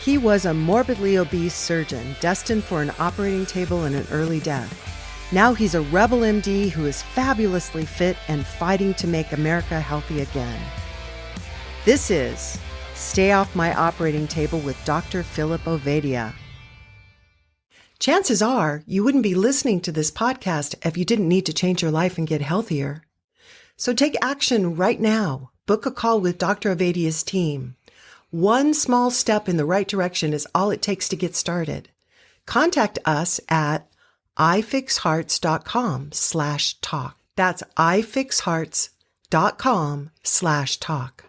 He was a morbidly obese surgeon destined for an operating table and an early death. Now he's a rebel MD who is fabulously fit and fighting to make America healthy again. This is Stay Off My Operating Table with Dr. Philip Ovadia. Chances are you wouldn't be listening to this podcast if you didn't need to change your life and get healthier. So take action right now. Book a call with Dr. Ovadia's team. One small step in the right direction is all it takes to get started. Contact us at ifixhearts.com/talk. That's ifixhearts.com/talk.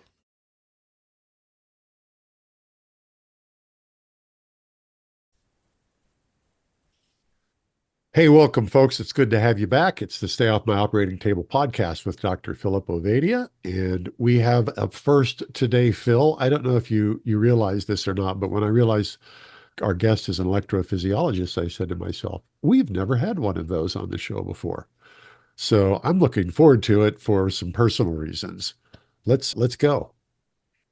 Hey, welcome, folks. It's good to have you back. It's the Stay Off My Operating Table podcast with Dr. Philip Ovadia. And we have a first today, Phil. I don't know if you realize this or not, but when I realized our guest is an electrophysiologist, I said to myself, we've never had one of those on the show before. So I'm looking forward to it for some personal reasons. Let's go.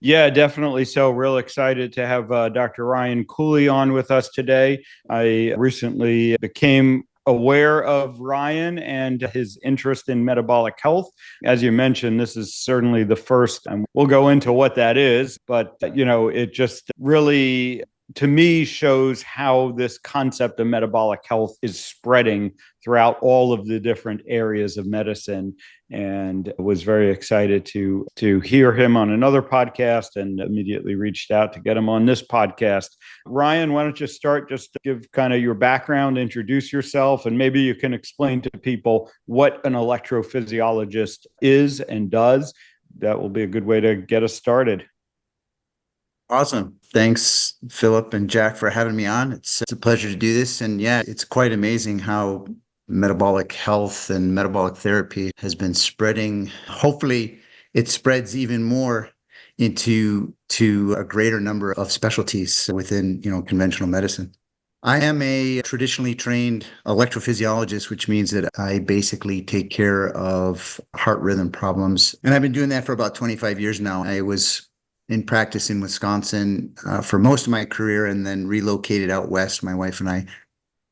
Yeah, definitely. So real excited to have Dr. Ryan Cooley on with us today. I recently became aware of Ryan and his interest in metabolic health. As you mentioned, this is certainly the first, and we'll go into what that is, but it just really, to me, shows how this concept of metabolic health is spreading throughout all of the different areas of medicine, and was very excited to hear him on another podcast and immediately reached out to get him on this podcast. Ryan, why don't you start, just to give kind of your background, introduce yourself, and maybe you can explain to people what an electrophysiologist is and does. That will be a good way to get us started. Awesome. Thanks, Philip and Jack, for having me on. It's a pleasure to do this. And yeah, it's quite amazing how metabolic health and metabolic therapy has been spreading. Hopefully, it spreads even more into a greater number of specialties within, conventional medicine. I am a traditionally trained electrophysiologist, which means that I basically take care of heart rhythm problems. And I've been doing that for about 25 years now. I was in practice in Wisconsin for most of my career, and then relocated out west. My wife and I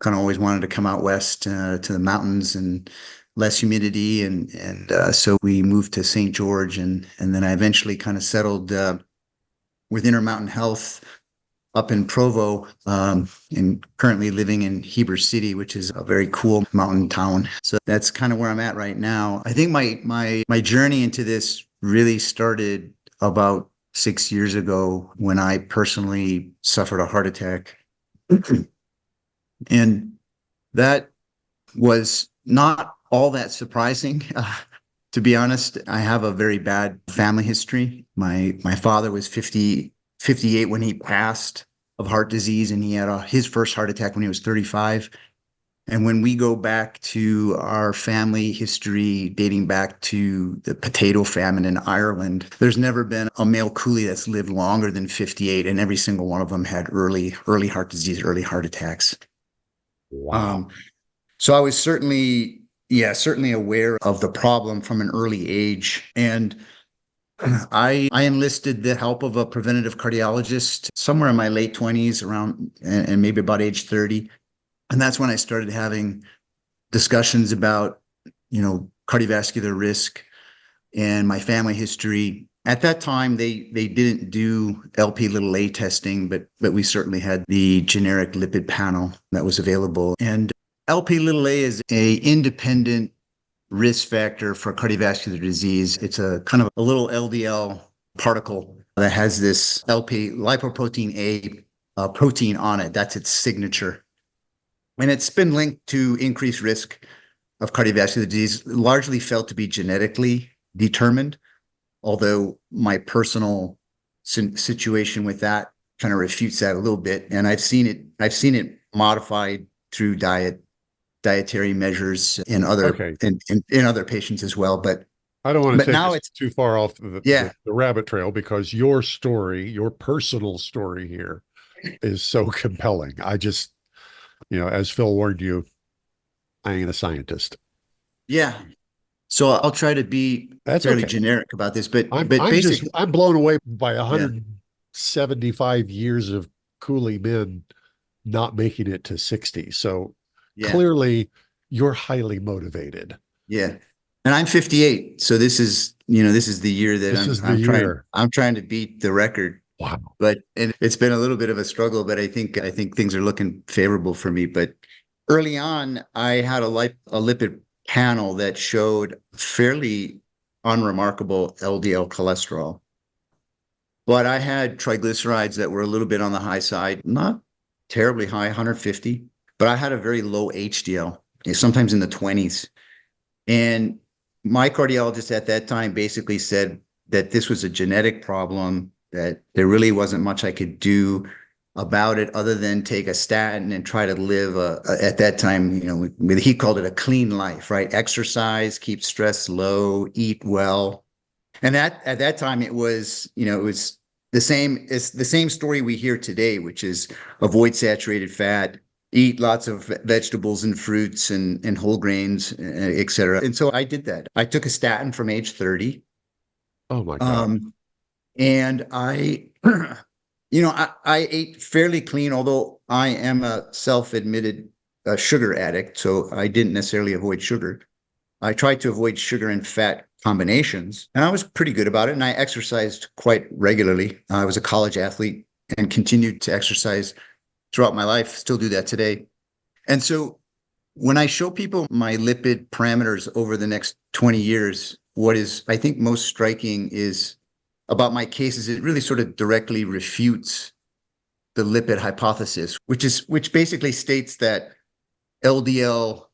kind of always wanted to come out west to the mountains and less humidity, and so we moved to St. George, and then I eventually kind of settled with Intermountain Health up in Provo, and currently living in Heber City, which is a very cool mountain town. So that's kind of where I'm at right now. I think my journey into this really started about 6 years ago when I personally suffered a heart attack. And that was not all that surprising. To be honest, I have a very bad family history. My father was 58 when he passed of heart disease, and he had his first heart attack when he was 35. And when we go back to our family history, dating back to the potato famine in Ireland, there's never been a male Cooley that's lived longer than 58, and every single one of them had early heart disease, early heart attacks. Wow. So I was certainly aware of the problem from an early age. And I enlisted the help of a preventative cardiologist somewhere in my late 20s, around, and maybe about age 30. And that's when I started having discussions about, cardiovascular risk and my family history. At that time, they didn't do Lp(a) testing, but we certainly had the generic lipid panel that was available. And Lp(a) is an independent risk factor for cardiovascular disease. It's a kind of a little LDL particle that has this lipoprotein A protein on it. That's its signature. And it's been linked to increased risk of cardiovascular disease, largely felt to be genetically determined, although my personal situation with that kind of refutes that a little bit. And I've seen it modified through dietary measures in other in other patients as well. But I don't want to take us too far off the rabbit trail, because your story, your personal story here, is so compelling. I just, as Phil warned you, I ain't a scientist. Yeah. So I'll try to be fairly generic about this, but I'm blown away by 175 years of Cooley men not making it to 60. So Yeah. clearly you're highly motivated. Yeah. And I'm 58. So this is the year that This is the year. I'm trying to beat the record. Wow. But and it's been a little bit of a struggle, but I think things are looking favorable for me. But early on, I had a lipid panel that showed fairly unremarkable LDL cholesterol. But I had triglycerides that were a little bit on the high side, not terribly high, 150, but I had a very low HDL, sometimes in the 20s. And my cardiologist at that time basically said that this was a genetic problem, that there really wasn't much I could do about it other than take a statin and try to live at that time, he called it a clean life, right? Exercise, keep stress low, eat well. And at that time it was the same story we hear today, which is avoid saturated fat, eat lots of vegetables and fruits and whole grains, et cetera. And so I did that. I took a statin from age 30. Oh my God. And I ate fairly clean, although I am a self-admitted sugar addict. So I didn't necessarily avoid sugar. I tried to avoid sugar and fat combinations, and I was pretty good about it. And I exercised quite regularly. I was a college athlete and continued to exercise throughout my life, still do that today. And so when I show people my lipid parameters over the next 20 years, what is, I think, most striking is about my cases, it really sort of directly refutes the lipid hypothesis, which basically states that LDL-C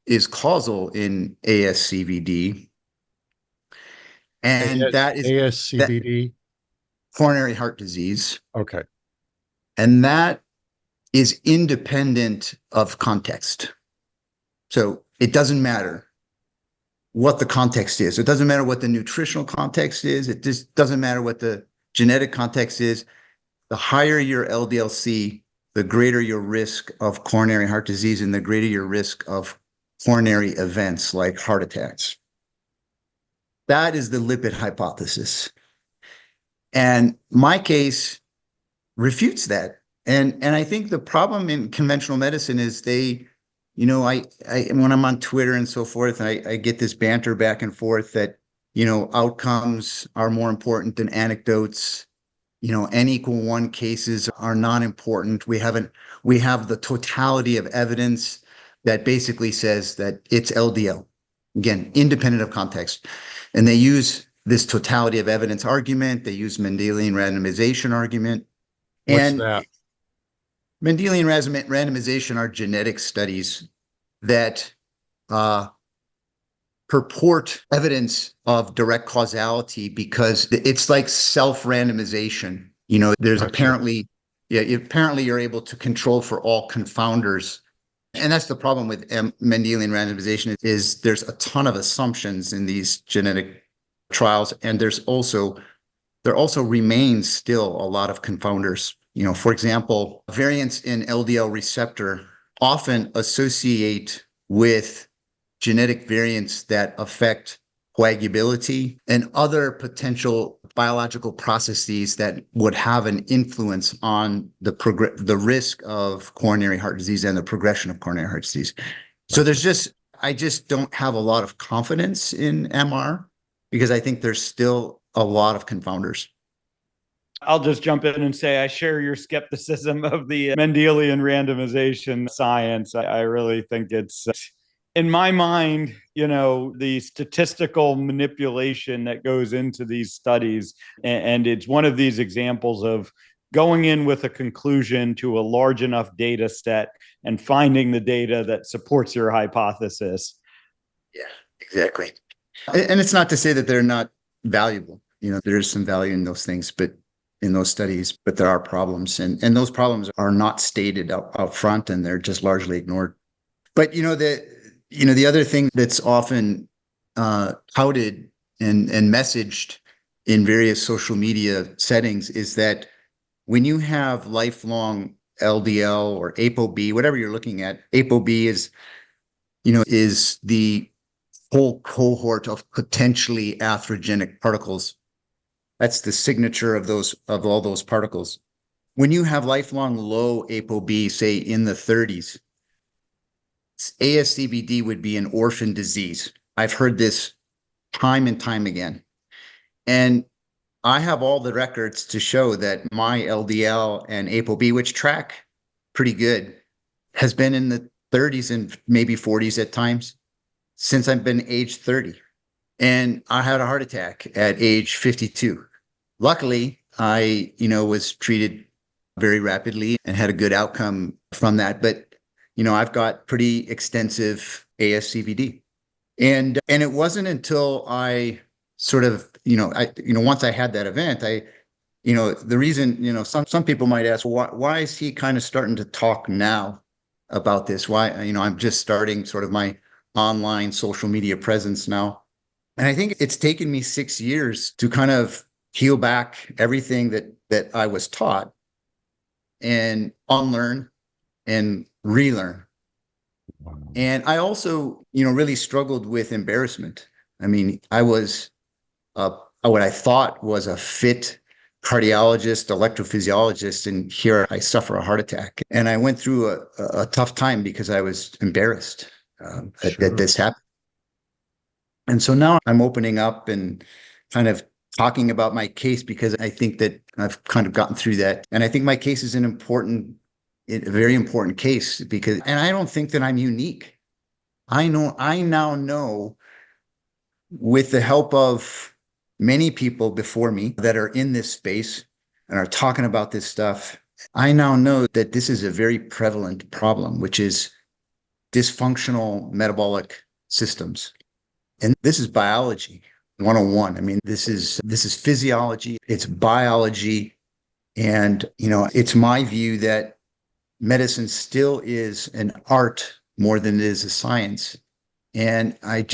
is causal in ASCVD. And that is ASCVD? Coronary heart disease. Okay. And that is independent of context. So it doesn't matter what the context is. It doesn't matter what the nutritional context is. It just doesn't matter what the genetic context is. The higher your LDL-C, the greater your risk of coronary heart disease and the greater your risk of coronary events like heart attacks. That is the lipid hypothesis. And my case refutes that. And I think the problem in conventional medicine is I when I'm on Twitter and so forth, I get this banter back and forth that, outcomes are more important than anecdotes. N=1 cases are not important. We have the totality of evidence that basically says that it's LDL, again, independent of context. And they use this totality of evidence argument. They use Mendelian randomization argument. What's that? Mendelian randomization are genetic studies that purport evidence of direct causality because it's like self-randomization. There's apparently you're able to control for all confounders. And that's the problem with Mendelian randomization is there's a ton of assumptions in these genetic trials. And there also remains still a lot of confounders. For example, variants in LDL receptor often associate with genetic variants that affect coagulability and other potential biological processes that would have an influence on the risk of coronary heart disease and the progression of coronary heart disease. So I just don't have a lot of confidence in MR because I think there's still a lot of confounders. I'll just jump in and say I share your skepticism of the Mendelian randomization science. I really think it's, in my mind, the statistical manipulation that goes into these studies. And it's one of these examples of going in with a conclusion to a large enough data set and finding the data that supports your hypothesis. Yeah, exactly. And it's not to say that they're not valuable. There's some value in those things, but in those studies, but there are problems, and those problems are not stated out front, and they're just largely ignored. But the other thing that's often touted and messaged in various social media settings is that when you have lifelong LDL or ApoB, whatever you're looking at, ApoB is the whole cohort of potentially atherogenic particles. That's the signature of all those particles. when you have lifelong low ApoB, say in the 30s, ASCVD would be an orphan disease. I've heard this time and time again. And I have all the records to show that my LDL and ApoB, which track pretty good, has been in the 30s and maybe 40s at times since I've been age 30. And I had a heart attack at age 52. Luckily, I, was treated very rapidly and had a good outcome from that. But, I've got pretty extensive ASCVD. And it wasn't until I sort of, once I had that event, the reason, some people might ask, why is he kind of starting to talk now about this? Why, I'm just starting sort of my online social media presence now. And I think it's taken me 6 years to kind of heal back everything that I was taught and unlearn and relearn. Wow. And I also, really struggled with embarrassment. I mean, I was what I thought was a fit cardiologist, electrophysiologist, and here I suffer a heart attack. And I went through a tough time because I was embarrassed that this happened. And so now I'm opening up and kind of talking about my case because I think that I've kind of gotten through that. And I think my case is a very important case and I don't think that I'm unique. I now know, with the help of many people before me that are in this space and are talking about this stuff, I now know that this is a very prevalent problem, which is dysfunctional metabolic systems. And this is biology 101. I mean, this is physiology, it's biology. And, it's my view that medicine still is an art more than it is a science. And I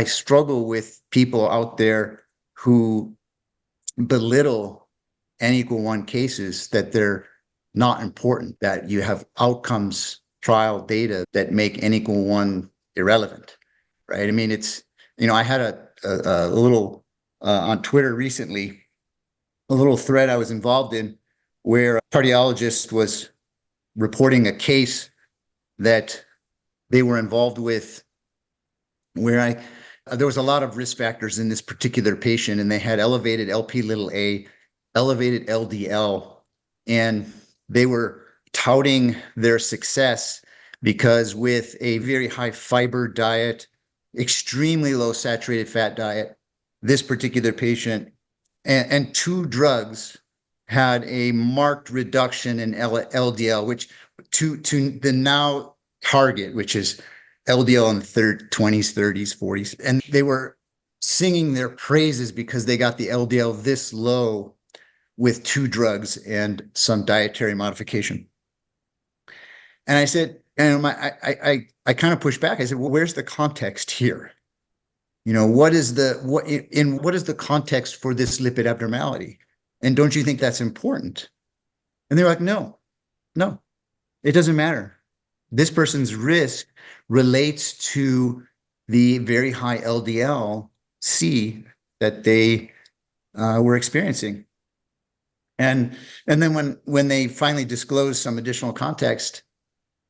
struggle with people out there who belittle N=1 cases, that they're not important, that you have outcomes trial data that make N=1 irrelevant, right? I mean, I had a little, on Twitter recently, a little thread I was involved in where a cardiologist was reporting a case that they were involved with where there was a lot of risk factors in this particular patient, and they had elevated Lp(a), elevated LDL, and they were touting their success because with a very high fiber diet, extremely low saturated fat diet, this particular patient and 2 drugs had a marked reduction in LDL, which to the now target, which is LDL in the 20s, 30s, 40s. And they were singing their praises because they got the LDL this low with 2 drugs and some dietary modification. And I said, and I kind of pushed back. I said, well, where's the context here? What is the context for this lipid abnormality? And don't you think that's important? And they're like, no, it doesn't matter. This person's risk relates to the very high LDL-C that they were experiencing. And then when they finally disclosed some additional context,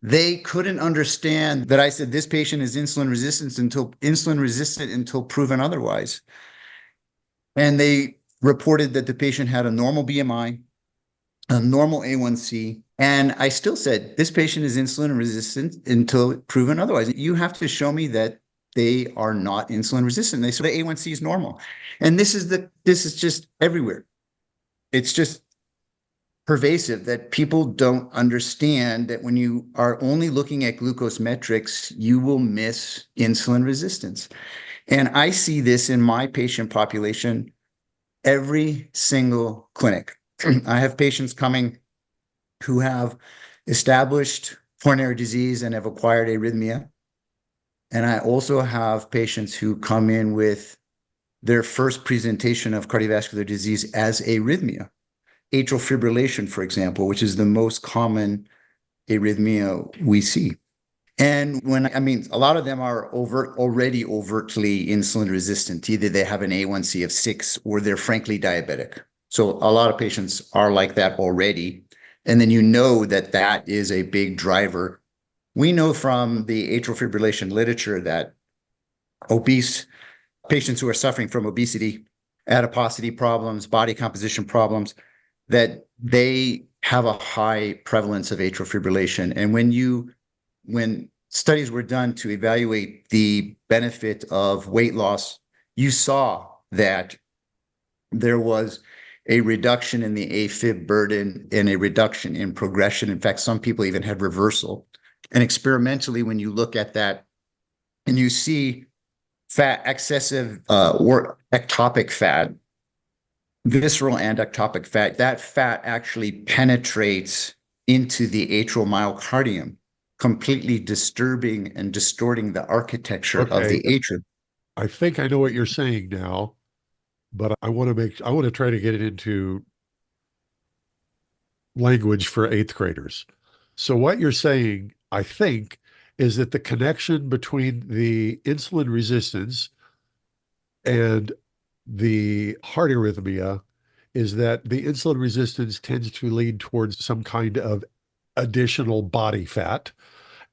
they couldn't understand that I said this patient is insulin resistant until proven otherwise. And they reported that the patient had a normal BMI, a normal A1C, and I still said this patient is insulin resistant until proven otherwise. You have to show me that they are not insulin resistant. They said the A1C is normal, and this is just everywhere. It's just pervasive that people don't understand that when you are only looking at glucose metrics, you will miss insulin resistance. And I see this in my patient population every single clinic. I have patients coming who have established coronary disease and have acquired arrhythmia. And I also have patients who come in with their first presentation of cardiovascular disease as arrhythmia. Atrial fibrillation, for example, which is the most common arrhythmia we see. And a lot of them are already overtly insulin resistant. Either they have an A1C of 6 or they're frankly diabetic. So a lot of patients are like that already. And then you know that that is a big driver. We know from the atrial fibrillation literature that obese patients who are suffering from obesity, adiposity problems, body composition problems, that they have a high prevalence of atrial fibrillation. And when studies were done to evaluate the benefit of weight loss, you saw that there was a reduction in the AFib burden and a reduction in progression. In fact, some people even had reversal. And experimentally, when you look at that and you see fat, excessive or ectopic fat, visceral and ectopic fat, that fat actually penetrates into the atrial myocardium, completely disturbing and distorting the architecture of the atrium. I think I know what you're saying now, but I want to try to get it into language for eighth graders. So what you're saying, I think, is that the connection between the insulin resistance and the heart arrhythmia is that the insulin resistance tends to lead towards some kind of additional body fat,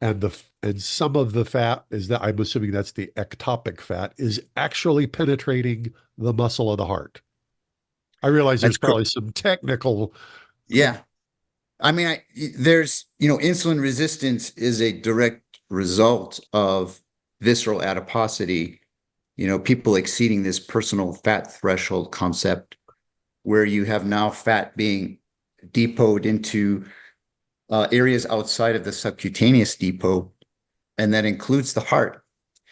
and some of the fat is that, I'm assuming that's the ectopic fat, is actually penetrating the muscle of the heart. I realize there's probably some technical. Yeah. I mean, there's, insulin resistance is a direct result of visceral adiposity, people exceeding this personal fat threshold concept, where you have now fat being depoted into areas outside of the subcutaneous depot, and that includes the heart.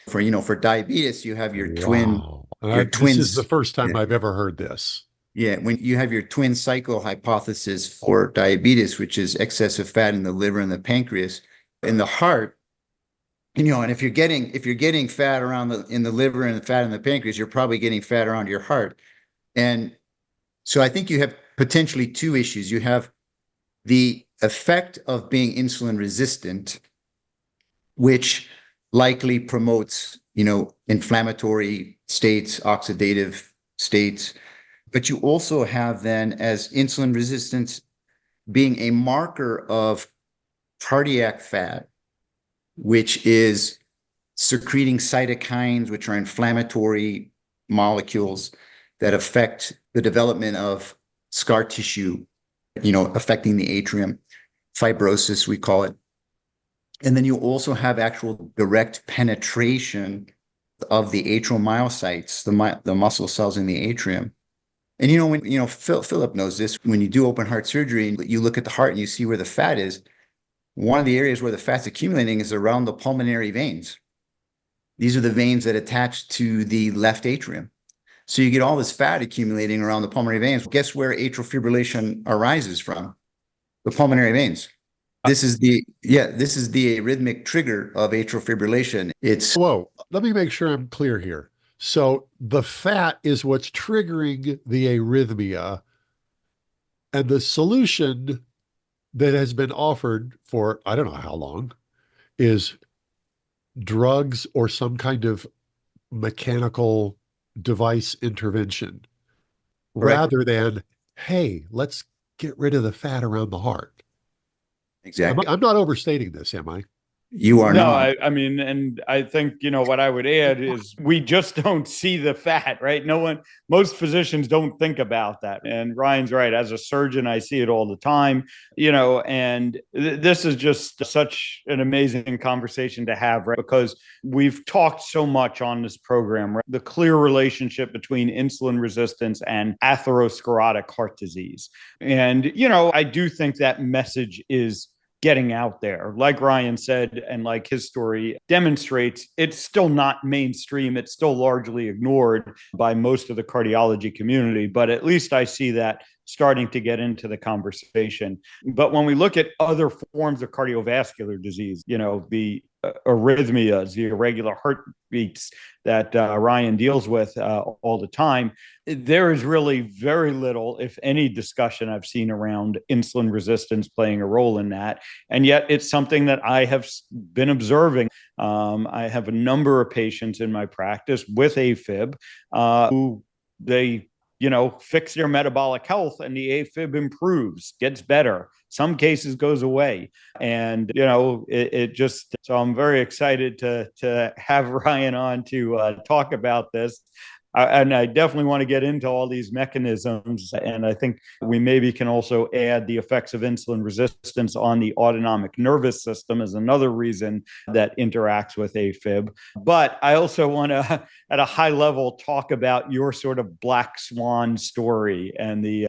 For diabetes, you have your twins. This is the first time I've ever heard this. Yeah, when you have your twin cycle hypothesis for diabetes, which is excessive fat in the liver and the pancreas, in the heart, and if you're getting fat in the liver and the fat in the pancreas, you're probably getting fat around your heart. And so I think you have potentially two issues. You have the effect of being insulin resistant, which likely promotes, inflammatory states, oxidative states. But you also have then, as insulin resistance being a marker of cardiac fat, which is secreting cytokines, which are inflammatory molecules that affect the development of scar tissue, affecting the atrium, fibrosis, we call it. And then you also have actual direct penetration of the atrial myocytes, the muscle cells in the atrium. And when Philip knows this, when you do open heart surgery and you look at the heart and you see where the fat is, one of the areas where the fat's accumulating is around the pulmonary veins. These are the veins that attach to the left atrium. So you get all this fat accumulating around the pulmonary veins. Guess where atrial fibrillation arises from? The pulmonary veins. This is the arrhythmic trigger of atrial fibrillation. Whoa, let me make sure I'm clear here. So the fat is what's triggering the arrhythmia, and the solution that has been offered for, I don't know how long, is drugs or some kind of mechanical device intervention, rather than, hey, let's get rid of the fat around the heart. Exactly. I'm not overstating this, am I? You are not. I mean, and I think, what I would add is we just don't see the fat, right? Most physicians don't think about that. And Ryan's right. As a surgeon, I see it all the time, and this is just such an amazing conversation to have, right? Because we've talked so much on this program, right? The clear relationship between insulin resistance and atherosclerotic heart disease. And, I do think that message is getting out there. Like Ryan said, and like his story demonstrates, it's still not mainstream. It's still largely ignored by most of the cardiology community, but at least I see that starting to get into the conversation. But when we look at other forms of cardiovascular disease, the arrhythmias, the irregular heartbeats that Ryan deals with all the time, there is really very little, if any, discussion I've seen around insulin resistance playing a role in that. And yet it's something that I have been observing. I have a number of patients in my practice with AFib who they fix their metabolic health, and the AFib improves, gets better. Some cases goes away. And, it just, so I'm very excited to have Ryan on to talk about this. And I definitely want to get into all these mechanisms. And I think we maybe can also add the effects of insulin resistance on the autonomic nervous system as another reason that interacts with AFib. But I also want to, at a high level, talk about your sort of black swan story and the,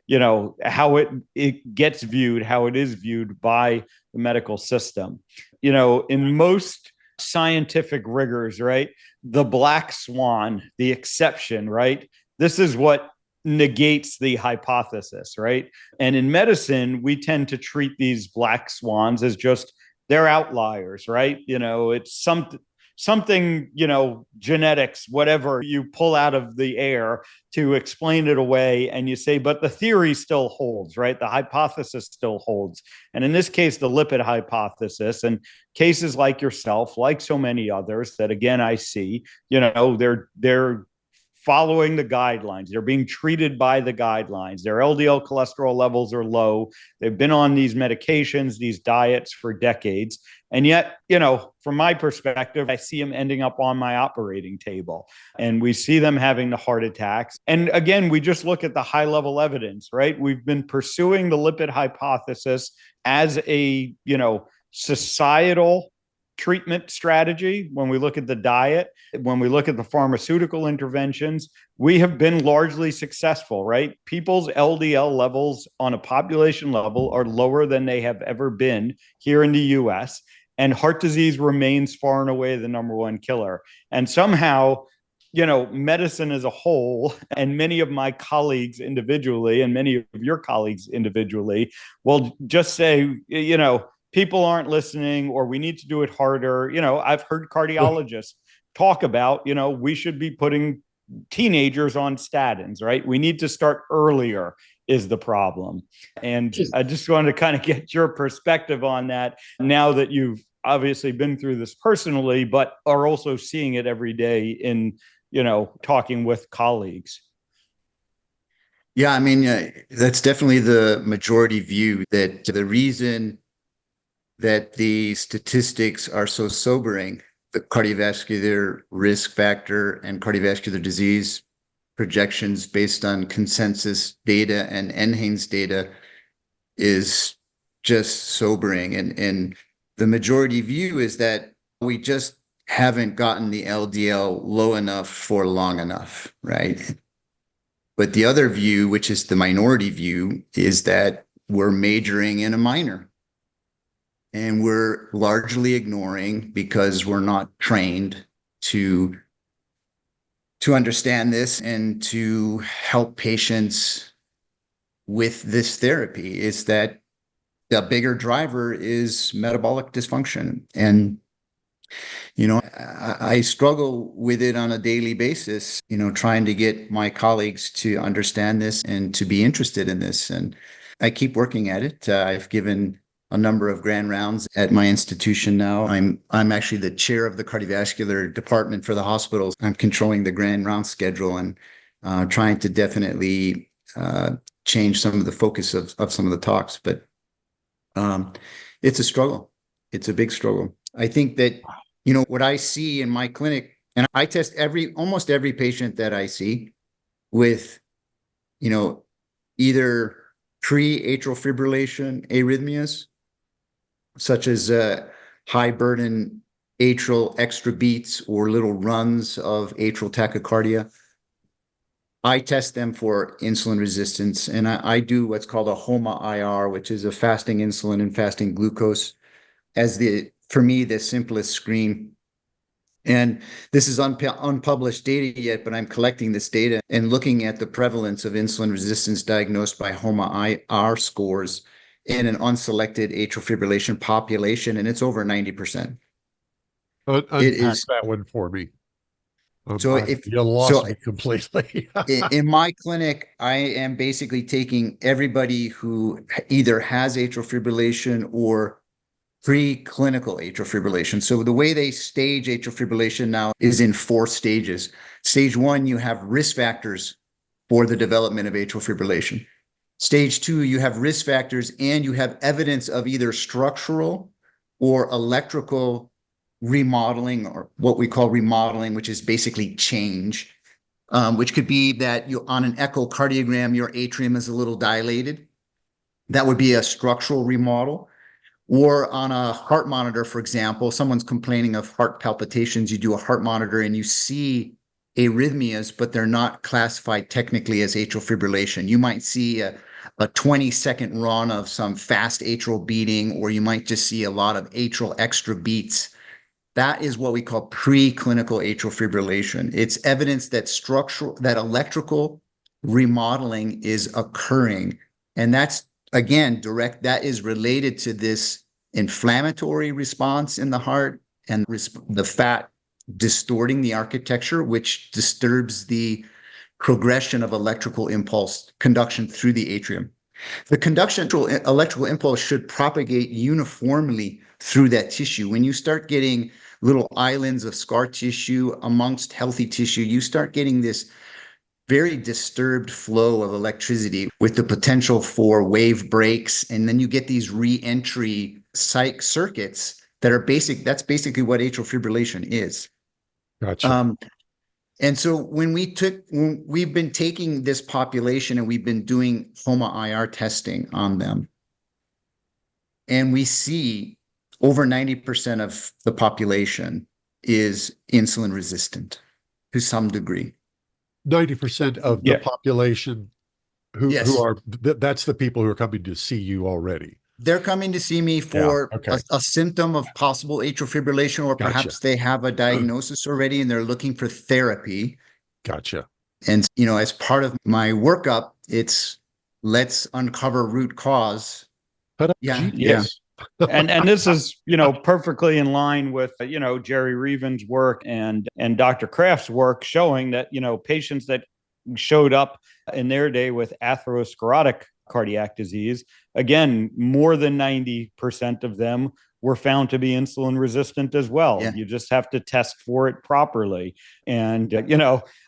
how it gets viewed, how it is viewed by the medical system. In most scientific rigors, right? The black swan, the exception, right? This is what negates the hypothesis, right? And in medicine, we tend to treat these black swans as just they're outliers, right? It's something, genetics, whatever you pull out of the air to explain it away. And you say, but the theory still holds, right? The hypothesis still holds. And in this case, the lipid hypothesis, and cases like yourself, like so many others that, again, I see, they're following the guidelines. They're being treated by the guidelines. Their LDL cholesterol levels are low. They've been on these medications, these diets for decades. And yet, from my perspective, I see them ending up on my operating table, and we see them having the heart attacks. And again, we just look at the high level evidence, right? We've been pursuing the lipid hypothesis as a, societal treatment strategy. When we look at the diet, when we look at the pharmaceutical interventions, we have been largely successful, right? People's LDL levels on a population level are lower than they have ever been here in the US. And heart disease remains far and away the number one killer. And somehow, medicine as a whole, and many of my colleagues individually, and many of your colleagues individually, will just say, people aren't listening, or we need to do it harder. I've heard cardiologists talk about, we should be putting teenagers on statins, right? We need to start earlier is the problem. And I just wanted to kind of get your perspective on that now that you've obviously been through this personally, but are also seeing it every day in, talking with colleagues. Yeah, I mean, that's definitely the majority view, that the reason that the statistics are so sobering, the cardiovascular risk factor and cardiovascular disease projections based on consensus data and NHANES data, is just sobering. And the majority view is that we just haven't gotten the LDL low enough for long enough, right? But the other view, which is the minority view, is that we're majoring in a minor. And we're largely ignoring, because we're not trained to understand this and to help patients with this therapy, is that the bigger driver is metabolic dysfunction. And, I struggle with it on a daily basis, trying to get my colleagues to understand this and to be interested in this. And I keep working at it. I've given a number of grand rounds at my institution now. I'm actually the chair of the cardiovascular department for the hospitals. I'm controlling the grand round schedule and trying to definitely change some of the focus of some of the talks. But it's a struggle. It's a big struggle. I think that, what I see in my clinic, and I test almost every patient that I see with, either pre-atrial fibrillation arrhythmias, such as high burden atrial extra beats or little runs of atrial tachycardia. I test them for insulin resistance, and I do what's called a HOMA-IR, which is a fasting insulin and fasting glucose, as for me, the simplest screen. And this is unpublished data yet, but I'm collecting this data and looking at the prevalence of insulin resistance diagnosed by HOMA-IR scores in an unselected atrial fibrillation population, and it's over 90%. Unpack that one for me. You lost me completely. In my clinic, I am basically taking everybody who either has atrial fibrillation or preclinical atrial fibrillation. So the way they stage atrial fibrillation now is in 4 stages. Stage 1, you have risk factors for the development of atrial fibrillation. Stage 2, you have risk factors and you have evidence of either structural or electrical remodeling, or what we call remodeling, which is basically change, which could be that you on an echocardiogram, your atrium is a little dilated. That would be a structural remodel. Or on a heart monitor, for example, someone's complaining of heart palpitations, you do a heart monitor and you see arrhythmias, but they're not classified technically as atrial fibrillation. You might see a 20-second run of some fast atrial beating, or you might just see a lot of atrial extra beats. That is what we call preclinical atrial fibrillation. It's evidence that electrical remodeling is occurring. And that's, again, that is related to this inflammatory response in the heart and the fat distorting the architecture, which disturbs the progression of electrical impulse conduction through the atrium. The electrical impulse should propagate uniformly through that tissue. When you start getting little islands of scar tissue amongst healthy tissue, you start getting this very disturbed flow of electricity with the potential for wave breaks. And then you get these re-entry psych circuits that are that's basically what atrial fibrillation is. Gotcha. And so when we've been taking this population and we've been doing HOMA-IR testing on them, and we see over 90% of the population is insulin resistant to some degree. 90% of the population Yes. that's the people who are coming to see you already. They're coming to see me for okay. a symptom of possible atrial fibrillation, or Gotcha. perhaps they have a diagnosis already and they're looking for therapy. Gotcha. And, as part of my workup, it's let's uncover root cause. Yes. And this is, perfectly in line with, Jerry Reven's work and Dr. Kraft's work, showing that, patients that showed up in their day with atherosclerotic cardiac disease, again, more than 90% of them were found to be insulin resistant as well. Yeah. You just have to test for it properly. And,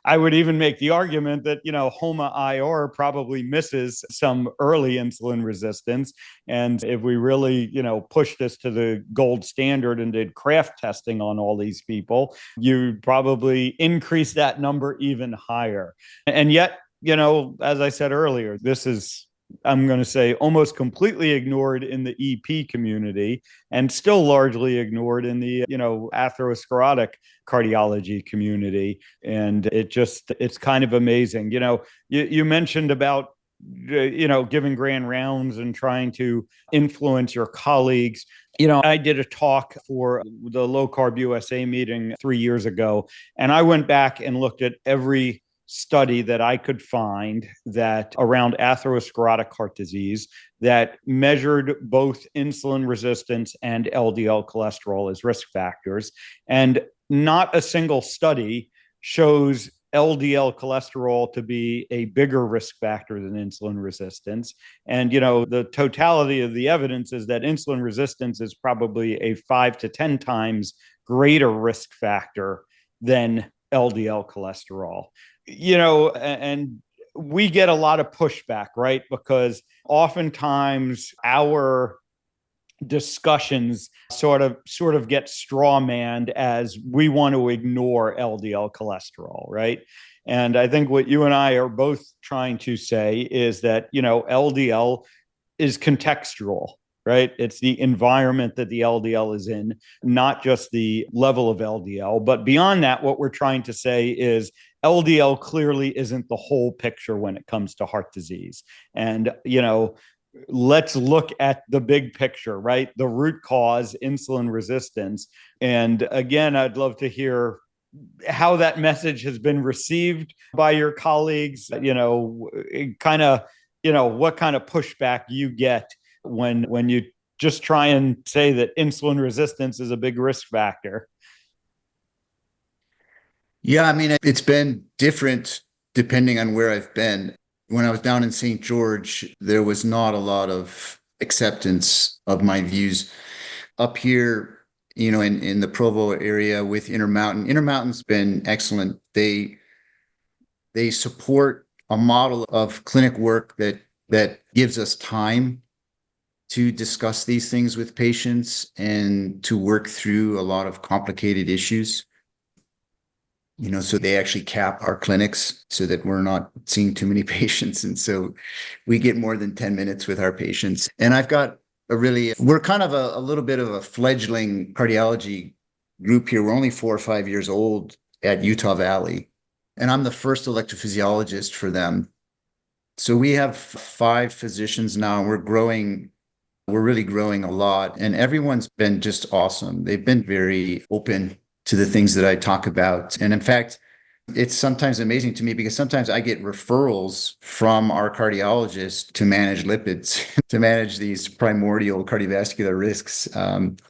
I would even make the argument that, HOMA-IR probably misses some early insulin resistance. And if we really, push this to the gold standard and did Kraft testing on all these people, you'd probably increase that number even higher. And yet, as I said earlier, this is, I'm going to say, almost completely ignored in the EP community and still largely ignored in the, atherosclerotic cardiology community. And it's kind of amazing. You mentioned about, giving grand rounds and trying to influence your colleagues. I did a talk for the Low Carb USA meeting 3 years ago, and I went back and looked at every study that I could find that around atherosclerotic heart disease that measured both insulin resistance and LDL cholesterol as risk factors. And not a single study shows LDL cholesterol to be a bigger risk factor than insulin resistance. And, the totality of the evidence is that insulin resistance is probably a 5 to 10 times greater risk factor than LDL cholesterol. And we get a lot of pushback, right? Because oftentimes our discussions sort of get strawmanned as we want to ignore LDL cholesterol, right? And I think what you and I are both trying to say is that, LDL is contextual, right? It's the environment that the LDL is in, not just the level of LDL. But beyond that, what we're trying to say is LDL clearly isn't the whole picture when it comes to heart disease. And, let's look at the big picture, right? The root cause, insulin resistance. And again, I'd love to hear how that message has been received by your colleagues, what kind of pushback you get when you just try and say that insulin resistance is a big risk factor. Yeah, I mean, it's been different depending on where I've been. When I was down in St. George, there was not a lot of acceptance of my views. Up here, in the Provo area with Intermountain. Intermountain's been excellent. They support a model of clinic work that gives us time to discuss these things with patients and to work through a lot of complicated issues. So they actually cap our clinics so that we're not seeing too many patients. And so we get more than 10 minutes with our patients. And I've got we're kind of a little bit of a fledgling cardiology group here. We're only 4 or 5 years old at Utah Valley. And I'm the first electrophysiologist for them. So we have 5 physicians now. We're really growing a lot. And everyone's been just awesome. They've been very open to the things that I talk about. And in fact, it's sometimes amazing to me because sometimes I get referrals from our cardiologists to manage lipids, to manage these primordial cardiovascular risks. And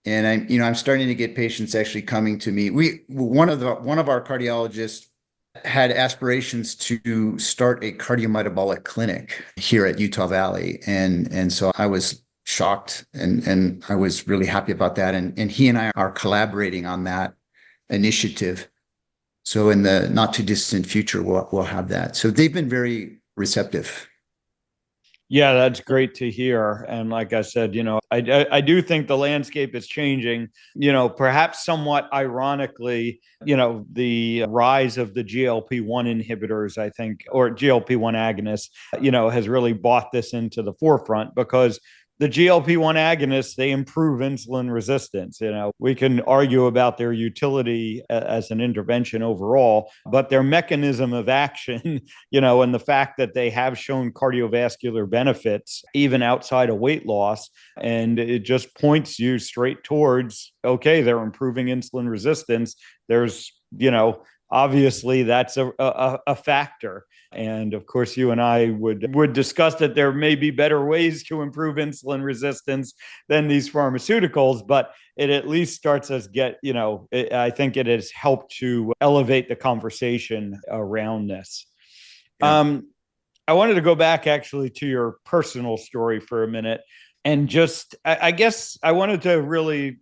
I'm starting to get patients actually coming to me. One of our cardiologists had aspirations to start a cardiometabolic clinic here at Utah Valley. And so I was shocked and I was really happy about that. And he and I are collaborating on that initiative. So in the not too distant future, we'll have that. So they've been very receptive. Yeah, that's great to hear. And like I said, I do think the landscape is changing, perhaps somewhat ironically, the rise of the GLP-1 inhibitors, I think, or GLP-1 agonists, has really brought this into the forefront because the GLP-1 agonists, they improve insulin resistance. We can argue about their utility as an intervention overall, but their mechanism of action, and the fact that they have shown cardiovascular benefits even outside of weight loss, and it just points you straight towards, okay, they're improving insulin resistance. There's, obviously that's a factor. And of course, you and I would discuss that there may be better ways to improve insulin resistance than these pharmaceuticals, but it at least starts us I think it has helped to elevate the conversation around this. Yeah. I wanted to go back actually to your personal story for a minute. And I guess I wanted to really,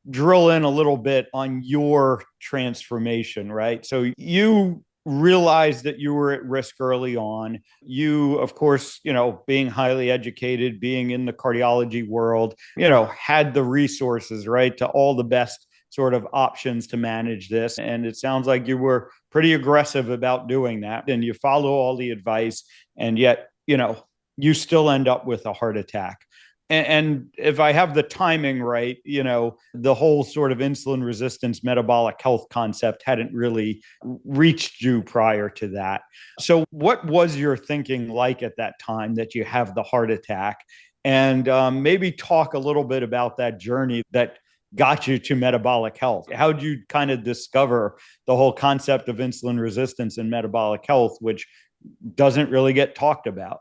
drill in a little bit on your transformation, right? So you realized that you were at risk early on. You, of course, being highly educated, being in the cardiology world, had the resources, right, to all the best sort of options to manage this. And it sounds like you were pretty aggressive about doing that. And you follow all the advice, and yet, you still end up with a heart attack. And if I have the timing right, the whole sort of insulin resistance metabolic health concept hadn't really reached you prior to that. So what was your thinking like at that time that you have the heart attack? And maybe talk a little bit about that journey that got you to metabolic health. How did you kind of discover the whole concept of insulin resistance and metabolic health, which doesn't really get talked about?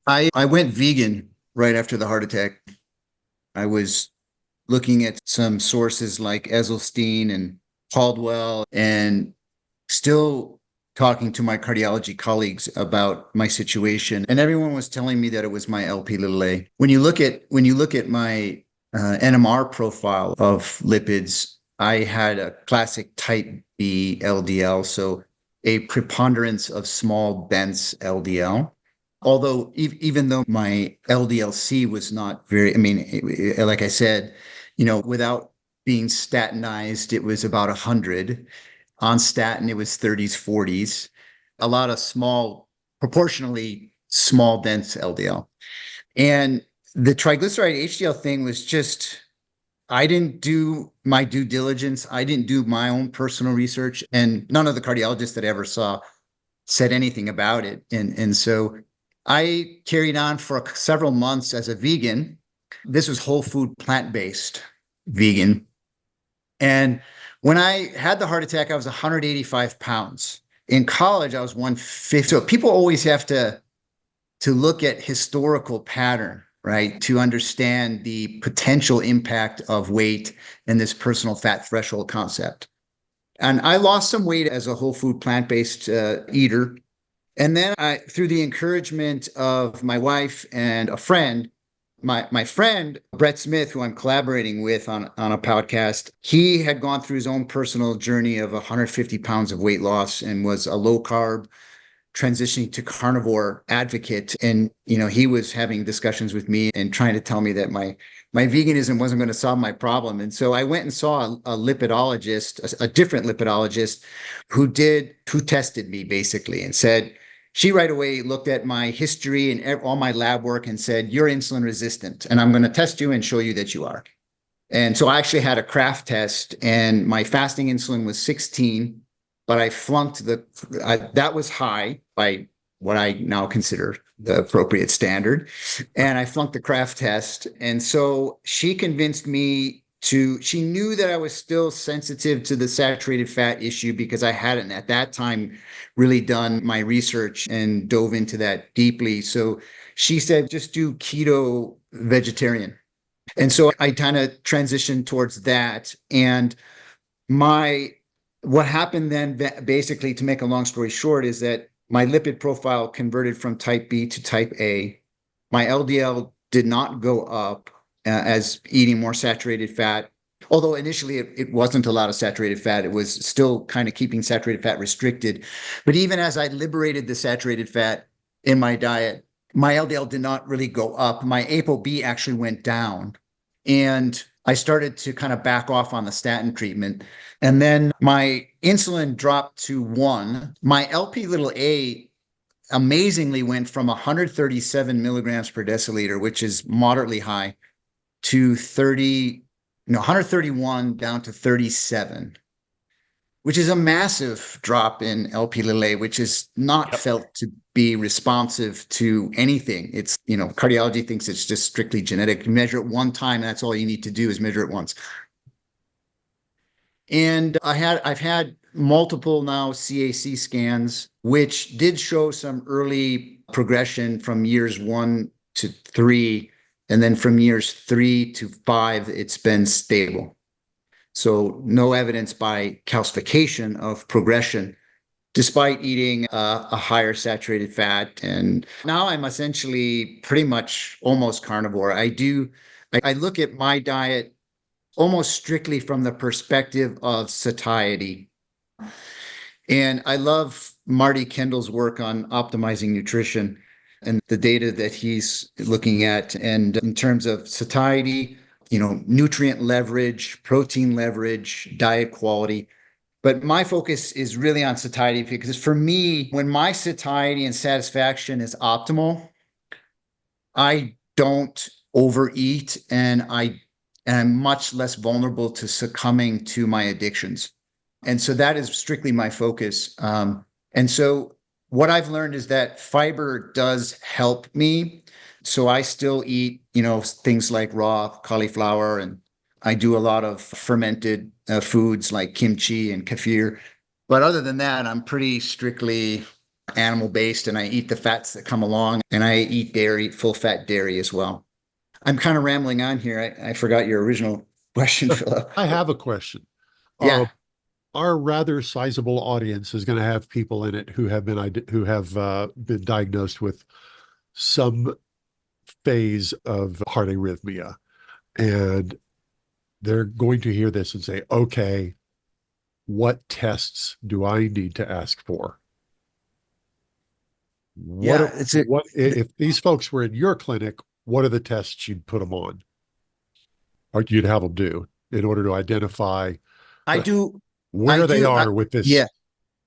I went vegan right after the heart attack. I was looking at some sources like Esselstyn and Caldwell, and still talking to my cardiology colleagues about my situation. And everyone was telling me that it was my Lp(a). When you look at my NMR profile of lipids, I had a classic type B LDL, so a preponderance of small, dense LDL. Although even though my LDL-C was not very, like I said, without being statinized, it was about 100. On statin, it was 30s, 40s. A lot of proportionally small, dense LDL. And the triglyceride HDL thing was just, I didn't do my due diligence. I didn't do my own personal research. And none of the cardiologists that I ever saw said anything about it. And so I carried on for several months as a vegan. This was whole food, plant-based vegan. And when I had the heart attack, I was 185 pounds. In college, I was 150. So people always have to look at historical pattern, right, to understand the potential impact of weight and this personal fat threshold concept. And I lost some weight as a whole food, plant-based eater. And then through the encouragement of my wife and a friend, My friend, Brett Smith, who I'm collaborating with on a podcast, he had gone through his own personal journey of 150 pounds of weight loss and was a low carb transitioning to carnivore advocate. And, he was having discussions with me and trying to tell me that my veganism wasn't going to solve my problem. And so I went and saw a lipidologist, a different lipidologist who tested me basically and said, she right away looked at my history and all my lab work and said, you're insulin resistant, and I'm going to test you and show you that you are. And so I actually had a craft test, and my fasting insulin was 16, but I flunked that was high by what I now consider the appropriate standard. And I flunked the craft test. And so she convinced me she knew that I was still sensitive to the saturated fat issue because I hadn't at that time really done my research and dove into that deeply. So she said, just do keto vegetarian. And so I kind of transitioned towards that. And what happened then, basically, to make a long story short, is that my lipid profile converted from type B to type A. My LDL did not go up as eating more saturated fat, although initially it wasn't a lot of saturated fat. It was still kind of keeping saturated fat restricted. But even as I liberated the saturated fat in my diet, my LDL did not really go up. My ApoB actually went down. And I started to kind of back off on the statin treatment. And then my insulin dropped to 1. My LP(a) amazingly went from 137 milligrams per deciliter, which is moderately high, to 131 down to 37, which is a massive drop in LP(a), which is not felt to be responsive to anything. It's, cardiology thinks it's just strictly genetic. You measure it one time, that's all you need to do is measure it once. And I've had multiple now CAC scans, which did show some early progression from years 1 to 3. And then from years 3 to 5, it's been stable. So no evidence by calcification of progression, despite eating a higher saturated fat. And now I'm essentially pretty much almost carnivore. I look at my diet almost strictly from the perspective of satiety. And I love Marty Kendall's work on optimizing nutrition and the data that he's looking at. And in terms of satiety, nutrient leverage, protein leverage, diet quality. But my focus is really on satiety, because for me, when my satiety and satisfaction is optimal, I don't overeat, and I'm much less vulnerable to succumbing to my addictions. And so that is strictly my focus. And so what I've learned is that fiber does help me. So I still eat, things like raw cauliflower, and I do a lot of fermented foods like kimchi and kefir. But other than that, I'm pretty strictly animal-based, and I eat the fats that come along, and I eat dairy, full-fat dairy as well. I'm kind of rambling on here. I forgot your original question, Philip. I have a question. Yeah. Our rather sizable audience is going to have people in it who have been diagnosed with some phase of heart arrhythmia, and they're going to hear this and say, okay, what tests do I need to ask for? If these folks were in your clinic, what are the tests you'd put them on, or you'd have them do, in order to identify where they are with this? Yeah,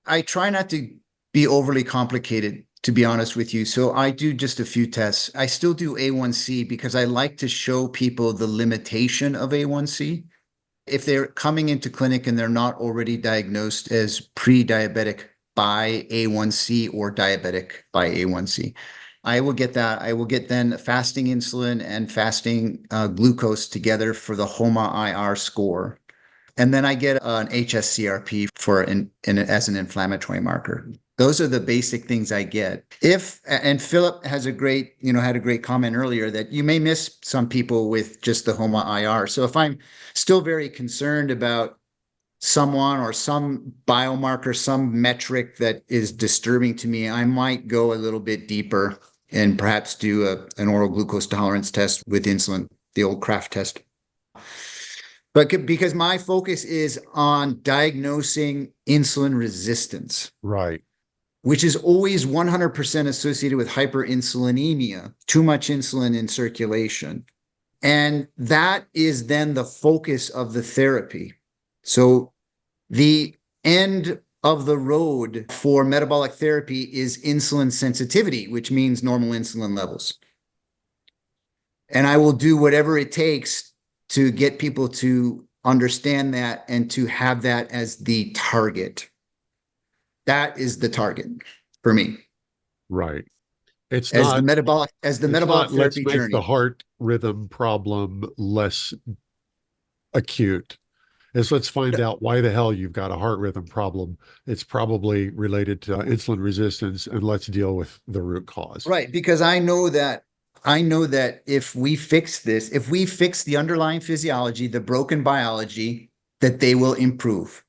I try not to be overly complicated, to be honest with you. So I do just a few tests. I still do A1C because I like to show people the limitation of A1C. If they're coming into clinic and they're not already diagnosed as pre-diabetic by A1C or diabetic by A1C, I will get that. I will get then fasting insulin and fasting glucose together for the HOMA-IR score. And then I get an HSCRP as an inflammatory marker. Those are the basic things I get. And Philip has had a great comment earlier that you may miss some people with just the HOMA-IR. So if I'm still very concerned about someone or some biomarker, some metric that is disturbing to me, I might go a little bit deeper and perhaps do an oral glucose tolerance test with insulin, the old Kraft test. But because my focus is on diagnosing insulin resistance, Right. which is always 100% associated with hyperinsulinemia, too much insulin in circulation. And that is then the focus of the therapy. So the end of the road for metabolic therapy is insulin sensitivity, which means normal insulin levels. And I will do whatever it takes to get people to understand that and to have that as the target. That is the target for me. Right. It's As not the metabolic let's therapy make journey. the heart rhythm problem less acute. Let's find out why the hell you've got a heart rhythm problem. It's probably related to insulin resistance, and let's deal with the root cause. Right, because I know that if we fix this, if we fix the underlying physiology, the broken biology, that they will improve.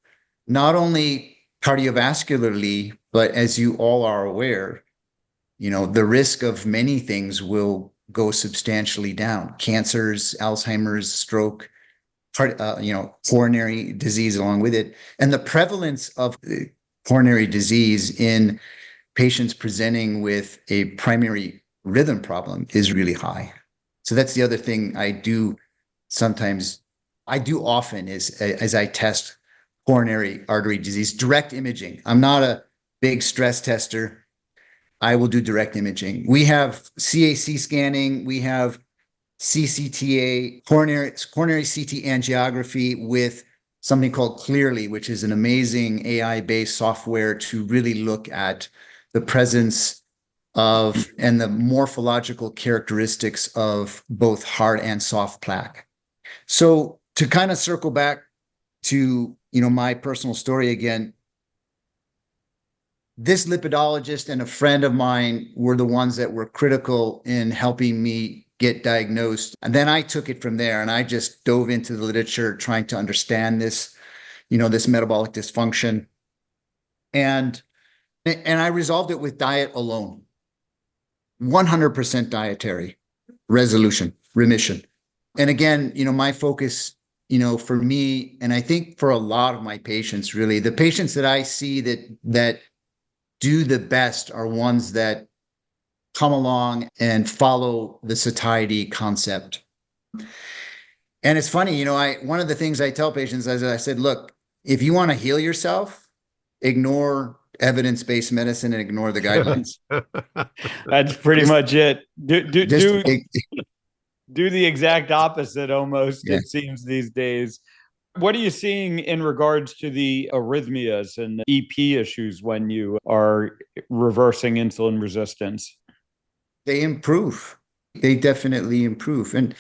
Not only cardiovascularly, but as you all are aware, the risk of many things will go substantially down. Cancers, Alzheimer's, stroke, coronary disease along with it. And the prevalence of coronary disease in patients presenting with a primary rhythm problem is really high. So that's the other thing I do often is as I test coronary artery disease, direct imaging. I'm not a big stress tester. I will do direct imaging. We have CAC scanning. We have CCTA, coronary CT angiography with something called Clearly, which is an amazing AI-based software to really look at the presence of and the morphological characteristics of both hard and soft plaque. So to kind of circle back to my personal story again, this lipidologist and a friend of mine were the ones that were critical in helping me get diagnosed. And then I took it from there and I just dove into the literature trying to understand this, this metabolic dysfunction. And I resolved it with diet alone. 100% dietary remission. And again, my focus, for me, and I think for a lot of my patients, really, the patients that I see that do the best are ones that come along and follow the satiety concept. And it's funny, one of the things I tell patients is I said, look, if you want to heal yourself, ignore evidence-based medicine and ignore the guidelines. That's pretty much it. Do the exact opposite almost, Yeah. It seems these days. What are you seeing in regards to the arrhythmias and the EP issues when you are reversing insulin resistance? They improve. They definitely improve. And,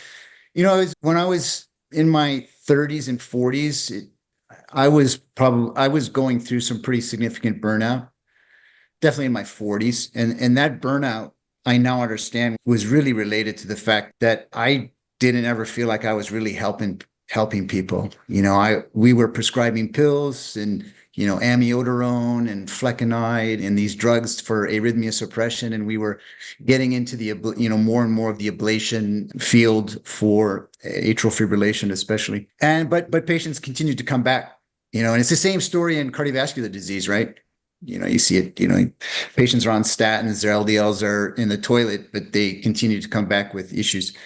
when I was in my 30s and 40s, I was going through some pretty significant burnout, definitely in my 40s. And that burnout, I now understand, was really related to the fact that I didn't ever feel like I was really helping people. We were prescribing pills and, amiodarone and flecainide and these drugs for arrhythmia suppression. And we were getting into the, more and more of the ablation field for atrial fibrillation, especially. But patients continued to come back, and it's the same story in cardiovascular disease, right? You see it, patients are on statins, their LDLs are in the toilet, but they continue to come back with issues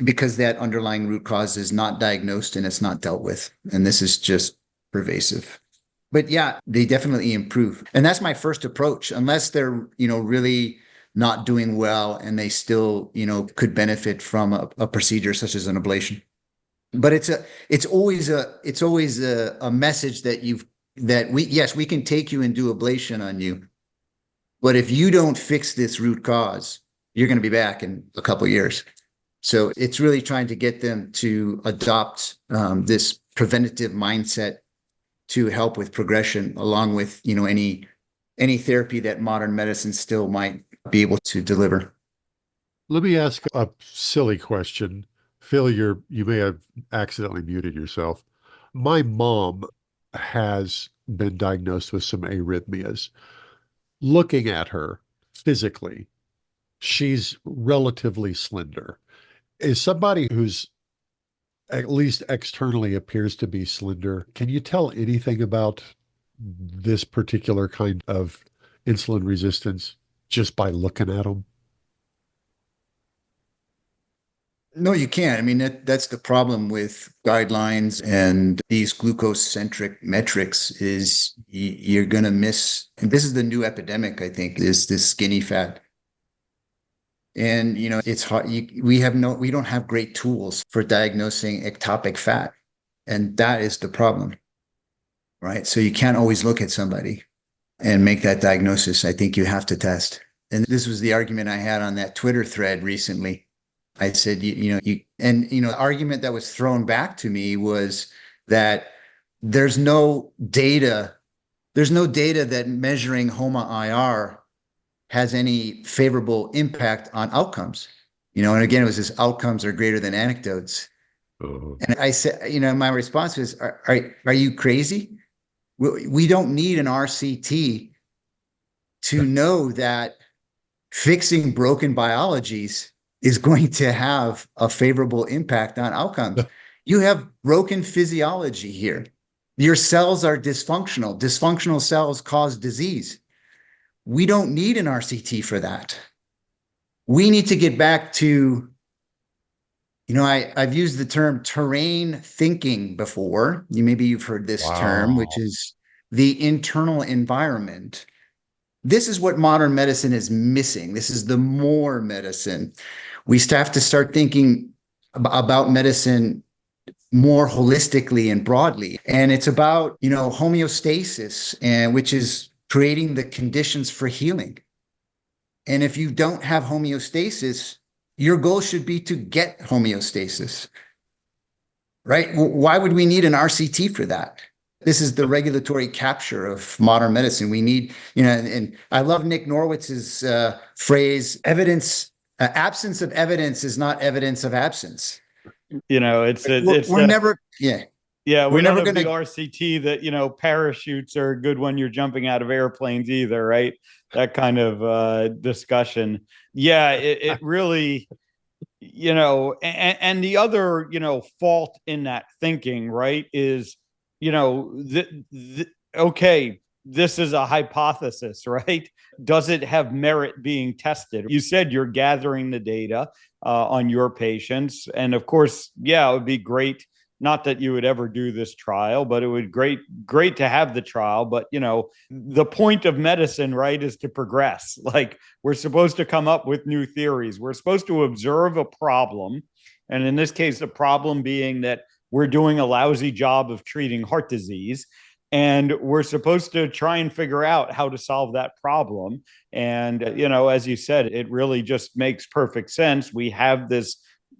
because that underlying root cause is not diagnosed and it's not dealt with. And this is just pervasive. But yeah, they definitely improve. And that's my first approach, unless they're, really not doing well and they still, could benefit from a procedure such as an ablation. But it's always a message that we can take you and do ablation on you. But if you don't fix this root cause, you're going to be back in a couple of years. So it's really trying to get them to adopt this preventative mindset to help with progression, along with, any therapy that modern medicine still might be able to deliver. Let me ask a silly question. Phil, you may have accidentally muted yourself. My mom has been diagnosed with some arrhythmias. Looking at her physically, she's relatively slender. Is somebody who's at least externally appears to be slender, can you tell anything about this particular kind of insulin resistance just by looking at them? No, you can't. I mean, that's the problem with guidelines and these glucose-centric metrics is you're going to miss, and this is the new epidemic, I think, is this skinny fat. And, it's hard. We don't have great tools for diagnosing ectopic fat. And that is the problem, right? So you can't always look at somebody and make that diagnosis. I think you have to test. And this was the argument I had on that Twitter thread recently. I said, the argument that was thrown back to me was that there's no data that measuring HOMA-IR has any favorable impact on outcomes. And again, it was this outcomes are greater than anecdotes. Uh-huh. And I said, my response was, are you crazy? We don't need an RCT to know that fixing broken biologies is going to have a favorable impact on outcomes. You have broken physiology here. Your cells are dysfunctional. Dysfunctional cells cause disease. We don't need an RCT for that. We need to get back to, I've used the term terrain thinking before. Maybe you've heard this term, which is the internal environment. This is what modern medicine is missing. This is the more medicine. We have to start thinking about medicine more holistically and broadly. And it's about, homeostasis, and which is creating the conditions for healing. And if you don't have homeostasis, your goal should be to get homeostasis, right? Why would we need an RCT for that? This is the regulatory capture of modern medicine. We need, and I love Nick Norwitz's phrase, absence of evidence is not evidence of absence. We're never going to the RCT that, parachutes are good when you're jumping out of airplanes either, right? That kind of discussion. Yeah, it really, and the other, fault in that thinking, right, is, okay, this is a hypothesis, right? Does it have merit being tested? You said you're gathering the data on your patients. And of course, it would be great, not that you would ever do this trial, but it would great to have the trial. But, the point of medicine, right, is to progress. Like, we're supposed to come up with new theories. We're supposed to observe a problem. And in this case, the problem being that we're doing a lousy job of treating heart disease. And we're supposed to try and figure out how to solve that problem. And, as you said, it really just makes perfect sense. We have this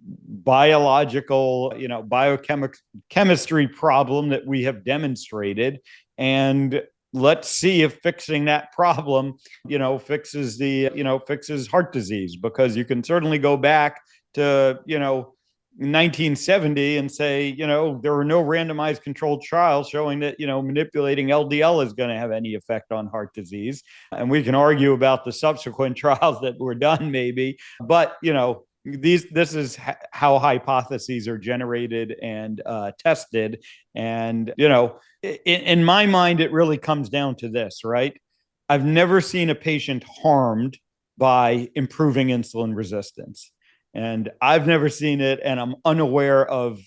biological, biochemistry problem that we have demonstrated. And let's see if fixing that problem, fixes heart disease, because you can certainly go back to, 1970 and say, there were no randomized controlled trials showing that, manipulating LDL is going to have any effect on heart disease. And we can argue about the subsequent trials that were done maybe, but, this is how hypotheses are generated and tested. And, in my mind, it really comes down to this, right? I've never seen a patient harmed by improving insulin resistance. And I've never seen it, and I'm unaware of,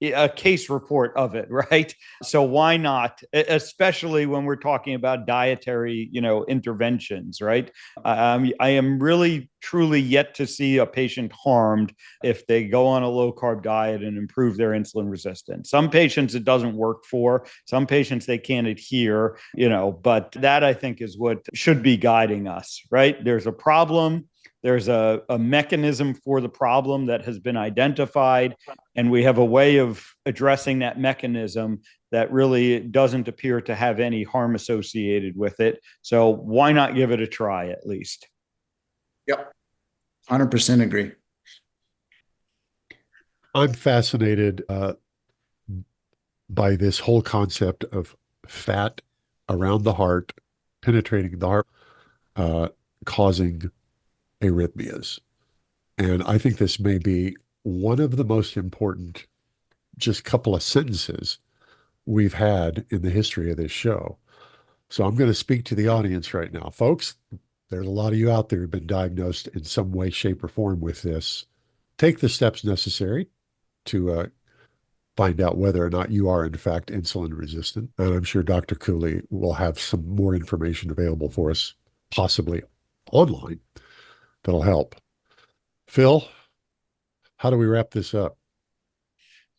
a case report of it, right? So why not, especially when we're talking about dietary, interventions, right? I am really, truly yet to see a patient harmed if they go on a low-carb diet and improve their insulin resistance. Some patients it doesn't work for, some patients they can't adhere, but that I think is what should be guiding us, right? There's a problem. There's a mechanism for the problem that has been identified, and we have a way of addressing that mechanism that really doesn't appear to have any harm associated with it. So why not give it a try at least? Yep. 100% agree. I'm fascinated by this whole concept of fat around the heart, penetrating the heart, causing arrhythmias. And I think this may be one of the most important just couple of sentences we've had in the history of this show. So I'm going to speak to the audience right now. Folks, there's a lot of you out there who've been diagnosed in some way, shape, or form with this. Take the steps necessary to find out whether or not you are, in fact, insulin resistant. And I'm sure Dr. Cooley will have some more information available for us, possibly online, that'll help. Phil, how do we wrap this up?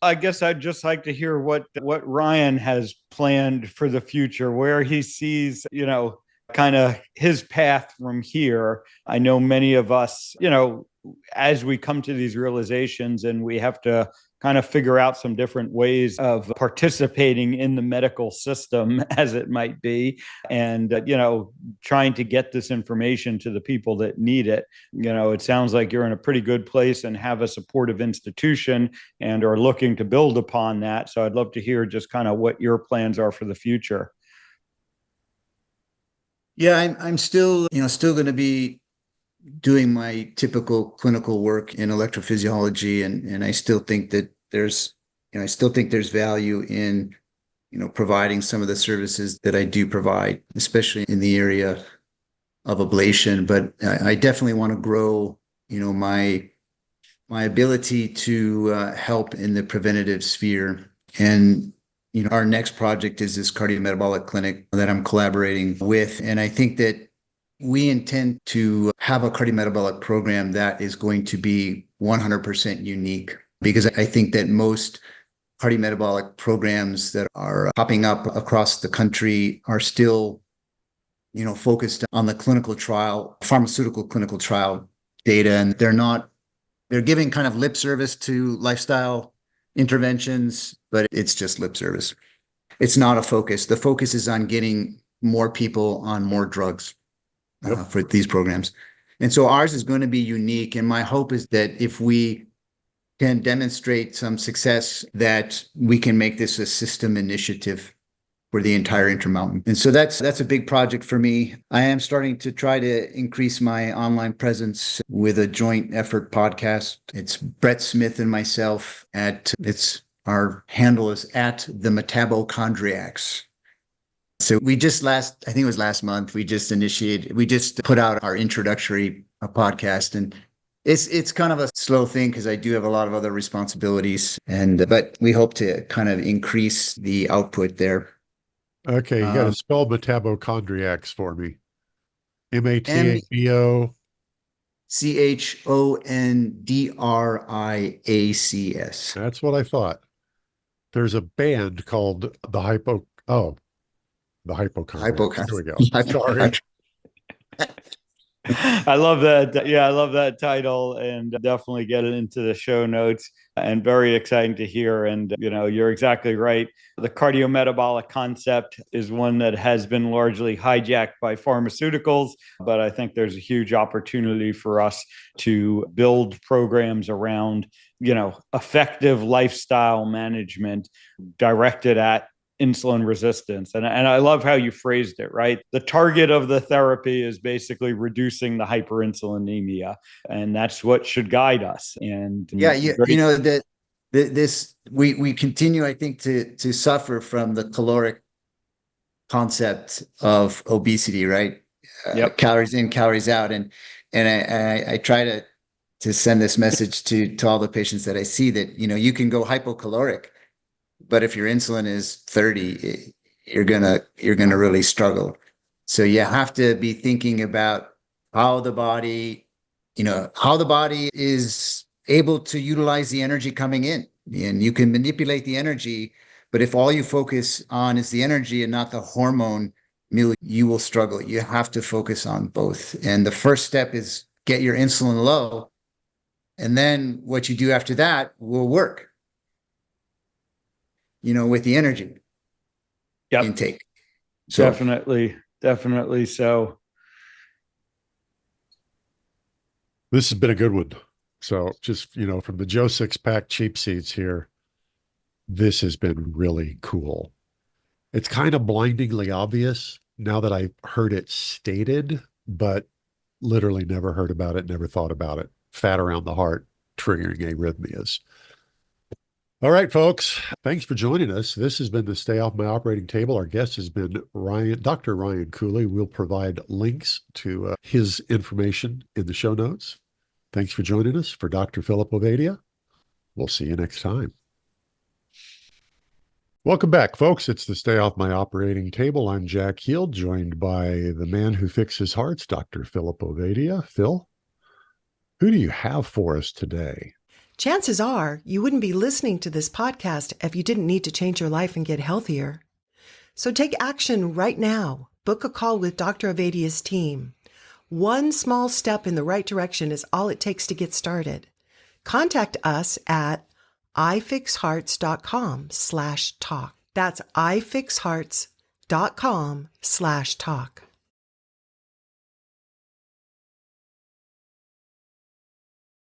I guess I'd just like to hear what Ryan has planned for the future, where he sees, kind of his path from here. I know many of us, as we come to these realizations and we have to kind of figure out some different ways of participating in the medical system, as it might be, and, trying to get this information to the people that need it. It sounds like you're in a pretty good place and have a supportive institution and are looking to build upon that. So I'd love to hear just kind of what your plans are for the future. Yeah, I'm still, still going to be doing my typical clinical work in electrophysiology, and I still think that there's value in, providing some of the services that I do provide, especially in the area of ablation. But I definitely want to grow, my ability to help in the preventative sphere. And our next project is this cardiometabolic clinic that I'm collaborating with. And I think that we intend to have a cardiometabolic program that is going to be 100% unique, because I think that most cardiometabolic programs that are popping up across the country are still, focused on the clinical trial, pharmaceutical clinical trial data. And they're giving kind of lip service to lifestyle interventions, but it's just lip service. It's not a focus. The focus is on getting more people on more drugs for these programs. And so ours is going to be unique. And my hope is that if we can demonstrate some success, that we can make this a system initiative for the entire Intermountain. And so that's a big project for me. I am starting to try to increase my online presence with a joint effort podcast. It's Brett Smith and myself our handle is at the Metabochondriacs. So we just I think it was last month, we just put out our introductory podcast, and it's kind of a slow thing because I do have a lot of other responsibilities, but we hope to kind of increase the output there. Okay, you got to spell metabochondriacs for me. MATABO. CHONDRIACS. That's what I thought. There's a band called the Hypochondriacs. There we go. Sorry. I love that. Yeah, I love that title, and definitely get it into the show notes, and very exciting to hear. And, you're exactly right. The cardiometabolic concept is one that has been largely hijacked by pharmaceuticals, but I think there's a huge opportunity for us to build programs around, effective lifestyle management directed at insulin resistance. And I love how you phrased it, right? The target of the therapy is basically reducing the hyperinsulinemia, and that's what should guide us. And yeah, we continue, I think, to suffer from the caloric concept of obesity, right? Yep. Calories in, calories out. And I try to send this message to all the patients that I see that, you can go hypocaloric, but if your insulin is 30, you're gonna really struggle. So you have to be thinking about how the body is able to utilize the energy coming in. And you can manipulate the energy, but if all you focus on is the energy and not the hormone meal, you will struggle. You have to focus on both. And the first step is get your insulin low. And then what you do after that will work. With the energy intake. So, definitely so. This has been a good one. So just, from the Joe Six-Pack cheap seats here, this has been really cool. It's kind of blindingly obvious now that I've heard it stated, but literally never heard about it, never thought about it. Fat around the heart triggering arrhythmias. All right, folks, thanks for joining us. This has been the Stay Off My Operating Table. Our guest has been Dr. Ryan Cooley. We'll provide links to his information in the show notes. Thanks for joining us. For Dr. Philip Ovadia, we'll see you next time. Welcome back, folks. It's the Stay Off My Operating Table. I'm Jack Heel, joined by the man who fixes hearts, Dr. Philip Ovadia. Phil, who do you have for us today? Chances are you wouldn't be listening to this podcast if you didn't need to change your life and get healthier. So take action right now. Book a call with Dr. Ovadia's team. One small step in the right direction is all it takes to get started. Contact us at ifixhearts.com/talk. That's ifixhearts.com/talk.